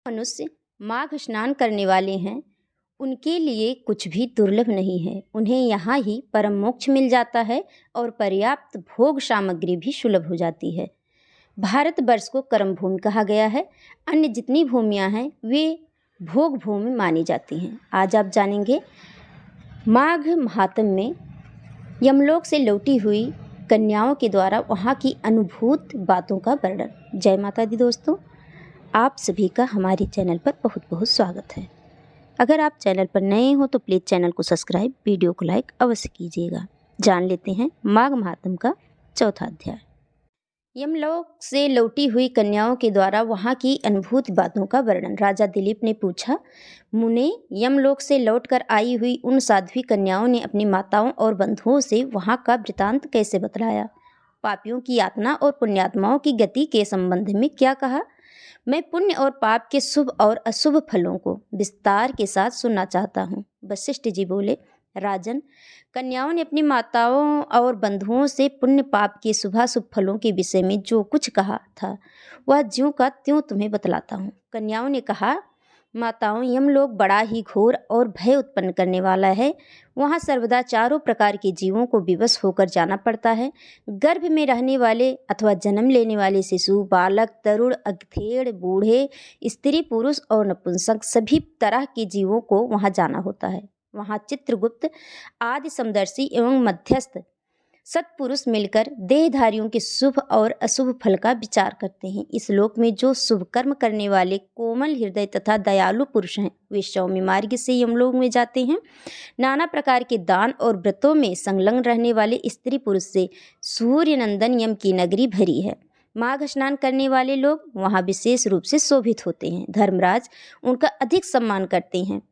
मनुष्य माघ स्नान करने वाले हैं, उनके लिए कुछ भी दुर्लभ नहीं है। उन्हें यहाँ ही परम मोक्ष मिल जाता है और पर्याप्त भोग सामग्री भी सुलभ हो जाती है। भारतवर्ष को कर्म भूमि कहा गया है। अन्य जितनी भूमियाँ हैं वे भोग भूमि मानी जाती हैं। आज आप जानेंगे माघ महात्म्य में यमलोक से लौटी हुई कन्याओं के द्वारा वहाँ की अनुभूत बातों का वर्णन। जय माता दी दोस्तों, आप सभी का हमारे चैनल पर बहुत बहुत स्वागत है। अगर आप चैनल पर नए हो तो प्लीज़ चैनल को सब्सक्राइब, वीडियो को लाइक अवश्य कीजिएगा। जान लेते हैं माघ महात्म्य का चौथा अध्याय। यमलोक से लौटी हुई कन्याओं के द्वारा वहाँ की अनुभूत बातों का वर्णन। राजा दिलीप ने पूछा, मुने, यमलोक से लौटकर आई हुई उन साध्वी कन्याओं ने अपनी माताओं और बंधुओं से वहाँ का वृतांत कैसे बतलाया? पापियों की यातना और पुण्यात्माओं की गति के संबंध में क्या कहा? मैं पुण्य और पाप के शुभ और अशुभ फलों को विस्तार के साथ सुनना चाहता हूँ। वशिष्ठ जी बोले, राजन, कन्याओं ने अपनी माताओं और बंधुओं से पुण्य पाप के शुभाशुभ फलों के विषय में जो कुछ कहा था वह ज्यों का त्यों तुम्हें बतलाता हूँ। कन्याओं ने कहा, माताओं, यमलोक बड़ा ही घोर और भय उत्पन्न करने वाला है। वहाँ सर्वदा चारों प्रकार के जीवों को विवश होकर जाना पड़ता है। गर्भ में रहने वाले अथवा जन्म लेने वाले शिशु, बालक, तरुण, अधेड़, बूढ़े, स्त्री, पुरुष और नपुंसक सभी तरह के जीवों को वहाँ जाना होता है। वहाँ चित्रगुप्त आदि समदर्शी एवं मध्यस्थ सत्पुरुष मिलकर देहधारियों के शुभ और अशुभ फल का विचार करते हैं। इस लोक में जो शुभ कर्म करने वाले कोमल हृदय तथा दयालु पुरुष हैं वे सौम्य मार्ग से यमलोक में जाते हैं। नाना प्रकार के दान और व्रतों में संलग्न रहने वाले स्त्री पुरुष से सूर्य नंदन यम की नगरी भरी है। माघ स्नान करने वाले लोग वहाँ विशेष रूप से शोभित होते हैं। धर्मराज उनका अधिक सम्मान करते हैं।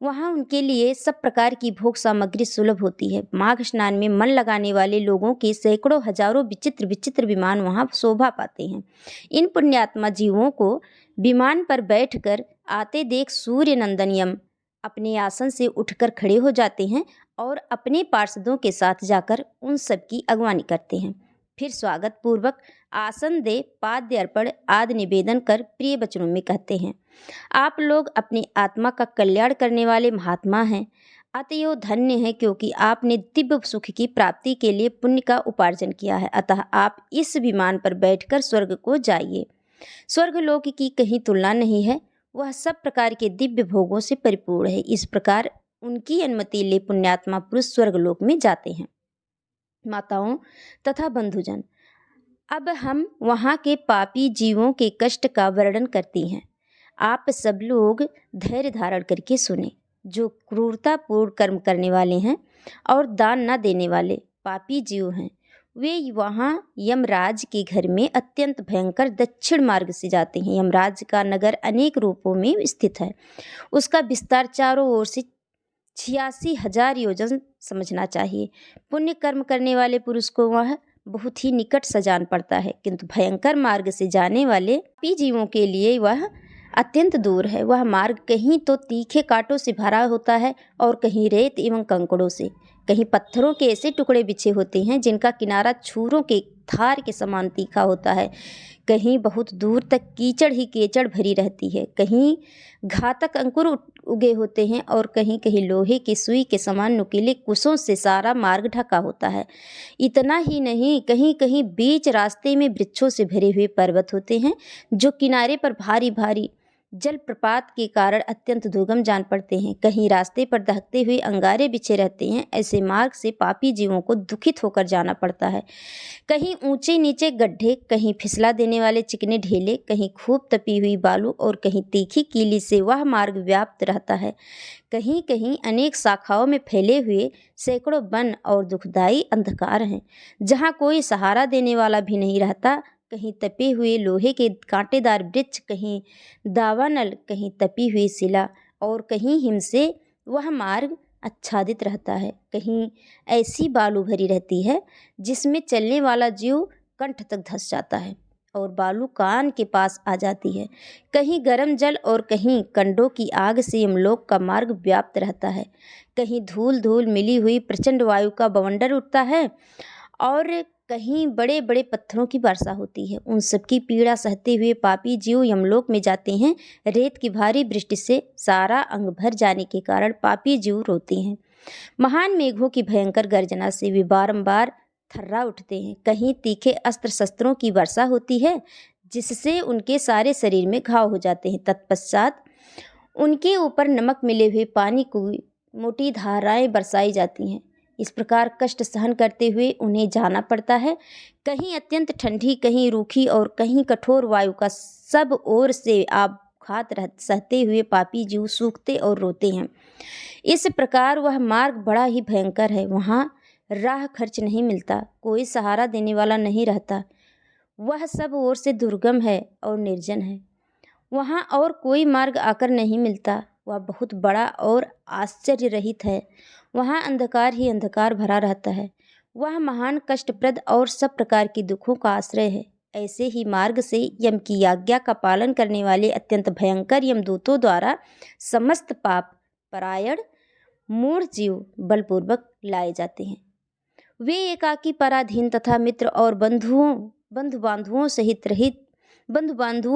वहाँ उनके लिए सब प्रकार की भोग सामग्री सुलभ होती है। माघ स्नान में मन लगाने वाले लोगों के सैकड़ों हजारों विचित्र विचित्र विमान वहाँ शोभा पाते हैं। इन पुण्यात्मा जीवों को विमान पर बैठकर आते देख सूर्य नंदन यम अपने आसन से उठकर खड़े हो जाते हैं और अपने पार्षदों के साथ जाकर उन सब की अगवानी करते हैं। फिर स्वागत पूर्वक आसन दे, पाद्य अर्पण आदि निवेदन कर प्रिय वचनों में कहते हैं, आप लोग अपनी आत्मा का कल्याण करने वाले महात्मा हैं। अतएव धन्य है क्योंकि आपने दिव्य सुख की प्राप्ति के लिए पुण्य का उपार्जन किया है। अतः आप इस विमान पर बैठकर स्वर्ग को जाइए। स्वर्गलोक की कहीं तुलना नहीं है, वह सब प्रकार के दिव्य भोगों से परिपूर्ण है। इस प्रकार उनकी अनुमति ले पुण्यात्मा पुरुष स्वर्गलोक में जाते हैं। माताओं तथा बंधुजन, अब हम वहाँ के पापी जीवों के कष्ट का वर्णन करती हैं। आप सब लोग धैर्य धारण करके सुने। जो क्रूरतापूर्ण कर्म करने वाले हैं और दान न देने वाले पापी जीव हैं वे वहाँ यमराज के घर में अत्यंत भयंकर दक्षिण मार्ग से जाते हैं। यमराज का नगर अनेक रूपों में स्थित है। उसका विस्तार चारों ओर से 86,000 योजन समझना चाहिए। पुण्य कर्म करने वाले पुरुष को वह बहुत ही निकट सा जान पड़ता है, किंतु भयंकर मार्ग से जाने वाले पापी जीवों के लिए वह अत्यंत दूर है। वह मार्ग कहीं तो तीखे कांटों से भरा होता है और कहीं रेत एवं कंकड़ों से, कहीं पत्थरों के ऐसे टुकड़े बिछे होते हैं जिनका किनारा छुरों के धार के समान तीखा होता है। कहीं बहुत दूर तक कीचड़ ही कीचड़ भरी रहती है। कहीं घातक अंकुर उगे होते हैं और कहीं कहीं लोहे की सुई के समान नुकीले कुशों से सारा मार्ग ढका होता है। इतना ही नहीं, कहीं कहीं बीच रास्ते में वृक्षों से भरे हुए पर्वत होते हैं जो किनारे पर भारी भारी जलप्रपात के कारण अत्यंत दुर्गम जान पड़ते हैं। कहीं रास्ते पर दहकते हुए अंगारे बिछे रहते हैं। ऐसे मार्ग से पापी जीवों को दुखित होकर जाना पड़ता है। कहीं ऊंचे नीचे गड्ढे, कहीं फिसला देने वाले चिकने ढेले, कहीं खूब तपी हुई बालू और कहीं तीखी कीली से वह मार्ग व्याप्त रहता है। कहीं कहीं अनेक शाखाओं में फैले हुए सैकड़ों वन और दुखदायी अंधकार हैं जहाँ कोई सहारा देने वाला भी नहीं रहता। कहीं तपे हुए लोहे के कांटेदार वृक्ष, कहीं दावानल, कहीं तपी हुई शिला और कहीं हिम से वह मार्ग आच्छादित रहता है। कहीं ऐसी बालू भरी रहती है जिसमें चलने वाला जीव कंठ तक धंस जाता है और बालू कान के पास आ जाती है। कहीं गर्म जल और कहीं कंडों की आग से यमलोक का मार्ग व्याप्त रहता है। कहीं धूल धूल मिली हुई प्रचंड वायु का बवंडर उठता है और कहीं बड़े बड़े पत्थरों की वर्षा होती है। उन सबकी पीड़ा सहते हुए पापी जीव यमलोक में जाते हैं। रेत की भारी वृष्टि से सारा अंग भर जाने के कारण पापी जीव रोते हैं। महान मेघों की भयंकर गर्जना से वे बारंबार थर्रा उठते हैं। कहीं तीखे अस्त्र शस्त्रों की वर्षा होती है जिससे उनके सारे शरीर में घाव हो जाते हैं। तत्पश्चात उनके ऊपर नमक मिले हुए पानी की मोटी धाराएं बरसाई जाती हैं। इस प्रकार कष्ट सहन करते हुए उन्हें जाना पड़ता है। कहीं अत्यंत ठंडी, कहीं रूखी और कहीं कठोर वायु का सब ओर से आघात सहते हुए पापी जीव सूखते और रोते हैं। इस प्रकार वह मार्ग बड़ा ही भयंकर है। वहाँ राह खर्च नहीं मिलता, कोई सहारा देने वाला नहीं रहता। वह सब ओर से दुर्गम है और निर्जन है। वहाँ और कोई मार्ग आकर नहीं मिलता। वह बहुत बड़ा और आश्चर्य रहित है। वहाँ अंधकार ही अंधकार भरा रहता है। वह महान कष्टप्रद और सब प्रकार के दुखों का आश्रय है। ऐसे ही मार्ग से यम की आज्ञा का पालन करने वाले अत्यंत भयंकर यमदूतों द्वारा समस्त पाप परायण मूढ़ जीव बलपूर्वक लाए जाते हैं। वे एकाकी, पराधीन तथा मित्र और बंधु बांधुओं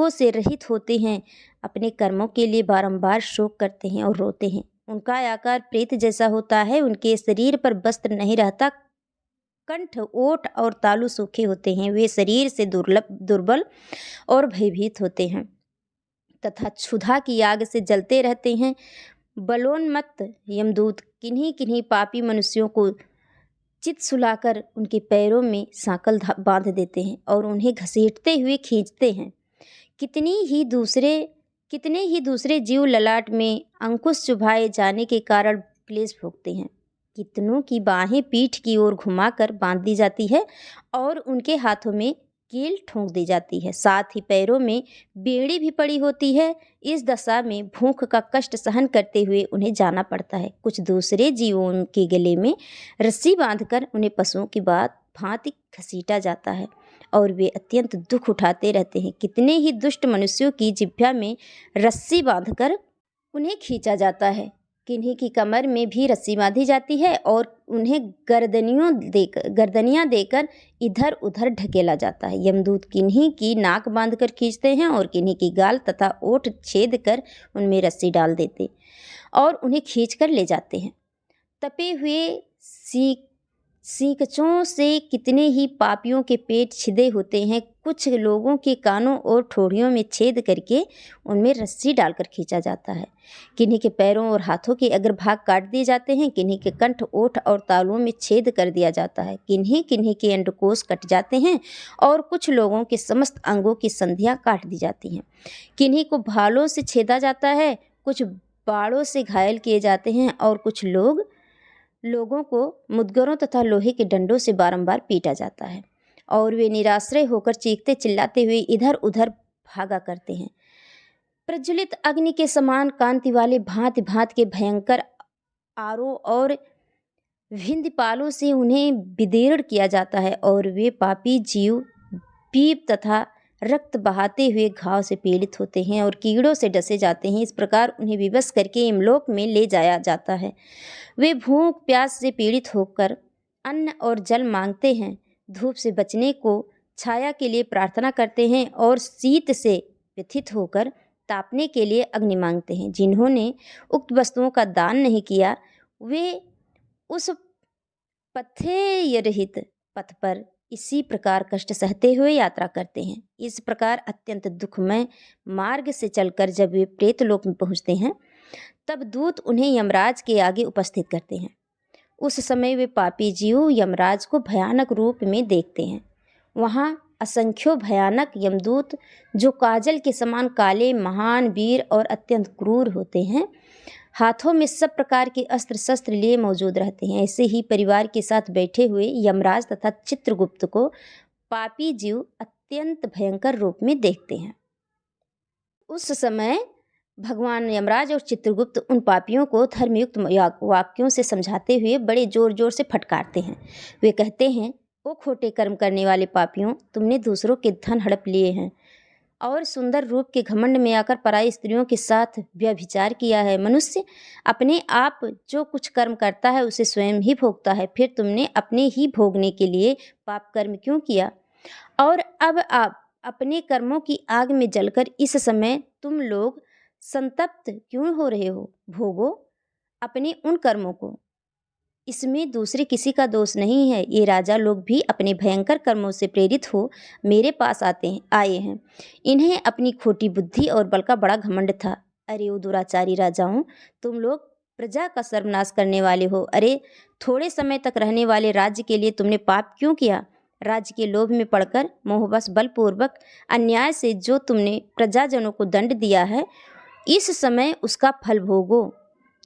से रहित होते हैं। अपने कर्मों के लिए बारंबार शोक करते हैं और रोते हैं। उनका आकार प्रेत जैसा होता है। उनके शरीर पर वस्त्र नहीं रहता। कंठ, ओठ और तालू सूखे होते हैं। वे शरीर से दुर्बल और भयभीत होते हैं तथा क्षुधा की आग से जलते रहते हैं। बलोन्मत्त यमदूत किन्हीं किन्हीं पापी मनुष्यों को चित सुलाकर उनके पैरों में सांकल बांध देते हैं और उन्हें घसीटते हुए खींचते हैं। कितने ही दूसरे जीव ललाट में अंकुश चुभाए जाने के कारण क्लेश भोगते हैं। कितनों की बाहें पीठ की ओर घुमाकर बांध दी जाती है और उनके हाथों में कील ठोंक दी जाती है। साथ ही पैरों में बेड़ी भी पड़ी होती है। इस दशा में भूख का कष्ट सहन करते हुए उन्हें जाना पड़ता है। कुछ दूसरे जीवों के गले में रस्सी बांधकर उन्हें पशुओं की भांति घसीटा जाता है और वे अत्यंत दुख उठाते रहते हैं। कितने ही दुष्ट मनुष्यों की जिह्वा में रस्सी बांधकर उन्हें खींचा जाता है। किन्हीं की कमर में भी रस्सी बांधी जाती है और उन्हें गर्दनियाँ देकर इधर उधर ढकेला जाता है। यमदूत किन्हीं की नाक बांधकर खींचते हैं और किन्हीं की गाल तथा ओठ छेद कर उनमें रस्सी डाल देते और उन्हें खींचकर ले जाते हैं। तपे हुए सींकचों से कितने ही पापियों के पेट छिदे होते हैं। कुछ लोगों के कानों और ठोड़ियों में छेद करके उनमें रस्सी डालकर खींचा जाता है। किन्हीं के पैरों और हाथों के अग्रभाग काट दिए जाते हैं। किन्हीं के कंठ, ओठ और तालुओं में छेद कर दिया जाता है। किन्हीं किन्हीं के अंडकोश कट जाते हैं और कुछ लोगों के समस्त अंगों की संधियां काट दी जाती हैं। किन्हीं को भालों से छेदा जाता है, कुछ बाड़ों से घायल किए जाते हैं और कुछ लोगों को मुदगरों तथा लोहे के डंडों से बारंबार पीटा जाता है और वे निराश्रय होकर चीखते चिल्लाते हुए इधर उधर भागा करते हैं। प्रज्वलित अग्नि के समान कांति वाले भांति भांति के भयंकर आरों और भिंदपालों से उन्हें विदीर्ण किया जाता है और वे पापी जीव पीप तथा रक्त बहाते हुए घाव से पीड़ित होते हैं और कीड़ों से डसे जाते हैं। इस प्रकार उन्हें विवश करके यमलोक में ले जाया जाता है। वे भूख प्यास से पीड़ित होकर अन्न और जल मांगते हैं। धूप से बचने को छाया के लिए प्रार्थना करते हैं और शीत से व्यथित होकर तापने के लिए अग्नि मांगते हैं। जिन्होंने उक्त वस्तुओं का दान नहीं किया वे उस पथ्य रहित पथ पर इसी प्रकार कष्ट सहते हुए यात्रा करते हैं। इस प्रकार अत्यंत दुखमय मार्ग से चलकर जब वे प्रेतलोक में पहुँचते हैं तब दूत उन्हें यमराज के आगे उपस्थित करते हैं। उस समय वे पापी जीव यमराज को भयानक रूप में देखते हैं। वहाँ असंख्यों भयानक यमदूत जो काजल के समान काले, महान, वीर और अत्यंत क्रूर होते हैं, हाथों में सब प्रकार के अस्त्र शस्त्र लिए मौजूद रहते हैं। ऐसे ही परिवार के साथ बैठे हुए यमराज तथा चित्रगुप्त को पापी जीव अत्यंत भयंकर रूप में देखते हैं। उस समय भगवान यमराज और चित्रगुप्त उन पापियों को धर्मयुक्त वाक्यों से समझाते हुए बड़े जोर जोर से फटकारते हैं। वे कहते हैं, ओ खोटे कर्म करने वाले पापियों, तुमने दूसरों के धन हड़प लिए हैं, और सुंदर रूप के घमंड में आकर पराई स्त्रियों के साथ व्यभिचार किया है। मनुष्य अपने आप जो कुछ कर्म करता है उसे स्वयं ही भोगता है, फिर तुमने अपने ही भोगने के लिए पाप कर्म क्यों किया? और अब आप अपने कर्मों की आग में जलकर इस समय तुम लोग संतप्त क्यों हो रहे हो? भोगो अपने उन कर्मों को, इसमें दूसरे किसी का दोष नहीं है। ये राजा लोग भी अपने भयंकर कर्मों से प्रेरित हो मेरे पास आए हैं। इन्हें अपनी खोटी बुद्धि और बल का बड़ा घमंड था। अरे ओ दुराचारी राजाओं, तुम लोग प्रजा का सर्वनाश करने वाले हो। अरे थोड़े समय तक रहने वाले राज्य के लिए तुमने पाप क्यों किया? राज्य के लोभ में पड़कर मोहवश बलपूर्वक अन्याय से जो तुमने प्रजाजनों को दंड दिया है, इस समय उसका फल भोगो।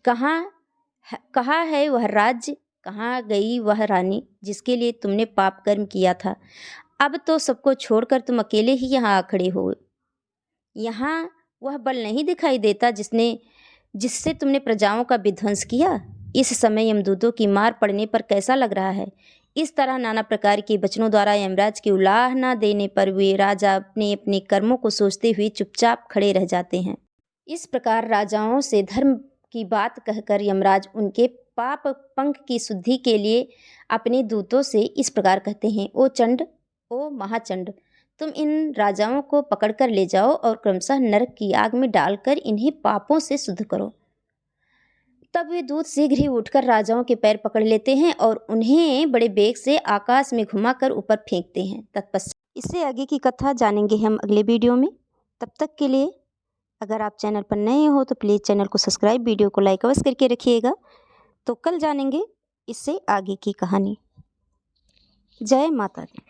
कहाँ है वह राज्य, कहाँ गई वह रानी जिसके लिए तुमने पाप कर्म किया था? अब तो सबको छोड़कर तुम अकेले ही यहाँ आ खड़े हो। यहाँ वह बल नहीं दिखाई देता जिससे तुमने प्रजाओं का विध्वंस किया। इस समय यमदूतों की मार पड़ने पर कैसा लग रहा है? इस तरह नाना प्रकार के वचनों द्वारा यमराज की उलाहना देने पर वे राजा अपने अपने कर्मों को सोचते हुए चुपचाप खड़े रह जाते हैं। इस प्रकार राजाओं से धर्म की बात कहकर यमराज उनके पाप पंख की शुद्धि के लिए अपने दूतों से इस प्रकार कहते हैं, ओ चंड, ओ महाचंड, तुम इन राजाओं को पकड़कर ले जाओ और क्रमशः नरक की आग में डालकर इन्हें पापों से शुद्ध करो। तब वे दूत शीघ्र ही उठकर राजाओं के पैर पकड़ लेते हैं और उन्हें बड़े बेग से आकाश में घुमाकर ऊपर फेंकते हैं। तत्पश्चात इससे आगे की कथा जानेंगे हम अगले वीडियो में। तब तक के लिए अगर आप चैनल पर नए हो तो प्लीज़ चैनल को सब्सक्राइब, वीडियो को लाइक अवश्य करके रखिएगा। तो कल जानेंगे इससे आगे की कहानी। जय माता दी।